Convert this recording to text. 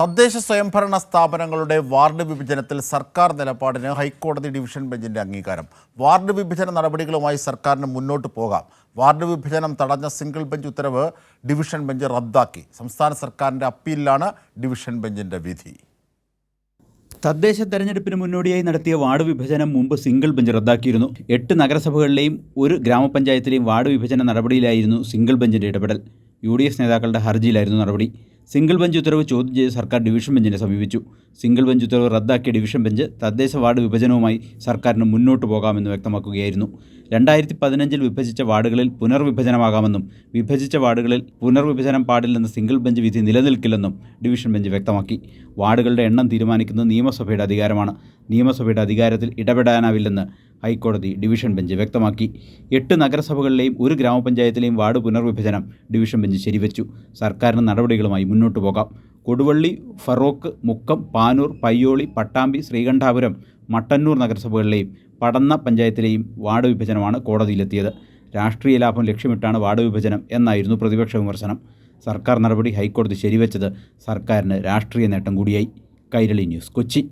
തദ്ദേശ സ്വയംഭരണ സ്ഥാപനങ്ങളുടെ വാർഡ് വിഭജനത്തിൽ സർക്കാർ നിലപാടിന് ഹൈക്കോടതി ഡിവിഷൻ ബെഞ്ചിന്റെ അംഗീകാരം. വാർഡ് വിഭജന നടപടികളുമായി സർക്കാരിന് മുന്നോട്ട് പോകാം. വാർഡ് വിഭജനം തടഞ്ഞ സിംഗിൾ ബെഞ്ച് ഉത്തരവ് ഡിവിഷൻ ബെഞ്ച് റദ്ദാക്കി. സംസ്ഥാന സർക്കാരിന്റെ അപ്പീലിലാണ് ഡിവിഷൻ ബെഞ്ചിന്റെ വിധി. തദ്ദേശ തെരഞ്ഞെടുപ്പിന് മുന്നോടിയായി നടത്തിയ വാർഡ് വിഭജനം മുമ്പ് സിംഗിൾ ബെഞ്ച് റദ്ദാക്കിയിരുന്നു. 8 നഗരസഭകളിലെയും ഒരു ഗ്രാമപഞ്ചായത്തിലെയും വാർഡ് വിഭജന നടപടിയിലായിരുന്നു സിംഗിൾ ബെഞ്ചിന്റെ ഇടപെടൽ. UDF നേതാക്കളുടെ ഹർജിയിലായിരുന്നു നടപടി. സിംഗിൾ ബെഞ്ച് ഉത്തരവ് ചോദ്യം ചെയ്ത് സർക്കാർ ഡിവിഷൻ ബെഞ്ചിനെ സമീപിച്ചു. സിംഗിൾ ബെഞ്ച് ഉത്തരവ് റദ്ദാക്കിയ ഡിവിഷൻ ബെഞ്ച് തദ്ദേശ വാർഡ് വിഭജനവുമായി സർക്കാരിന് മുന്നോട്ട് പോകാമെന്ന് വ്യക്തമാക്കുകയായിരുന്നു. 2015 വിഭജിച്ച വാർഡുകളിൽ പുനർവിഭജനമാകാമെന്നും വിഭജിച്ച വാർഡുകളിൽ പുനർവിഭജനം പാടില്ലെന്ന സിംഗിൾ ബെഞ്ച് വിധി നിലനിൽക്കില്ലെന്നും ഡിവിഷൻ ബെഞ്ച് വ്യക്തമാക്കി. വാർഡുകളുടെ എണ്ണം തീരുമാനിക്കുന്നത് നിയമസഭയുടെ അധികാരമാണ്. നിയമസഭയുടെ അധികാരത്തിൽ ഇടപെടാനാവില്ലെന്ന് ഹൈക്കോടതി ഡിവിഷൻ ബെഞ്ച് വ്യക്തമാക്കി. 8 നഗരസഭകളിലെയും ഒരു ഗ്രാമപഞ്ചായത്തിലെയും വാർഡ് പുനർവിഭജനം ഡിവിഷൻ ബെഞ്ച് ശരിവെച്ചു. സർക്കാരിന് നടപടികളുമായി മുന്നോട്ട് പോകാം. കൊടുവള്ളി, ഫറോക്ക്, മുക്കം, പാനൂർ, പയ്യോളി, പട്ടാമ്പി, ശ്രീകണ്ഠാപുരം, മട്ടന്നൂർ നഗരസഭകളിലെയും പടന്ന പഞ്ചായത്തിലെയും വാർഡ് വിഭജനമാണ് കോടതിയിലെത്തിയത്. രാഷ്ട്രീയ ലാഭം ലക്ഷ്യമിട്ടാണ് വാർഡ് വിഭജനം എന്നായിരുന്നു പ്രതിപക്ഷ വിമർശനം. സർക്കാർ നടപടി ഹൈക്കോടതി ശരിവെച്ചത് സർക്കാരിന് രാഷ്ട്രീയ നേട്ടം കൂടിയായി. കൈരളി ന്യൂസ്, കൊച്ചി.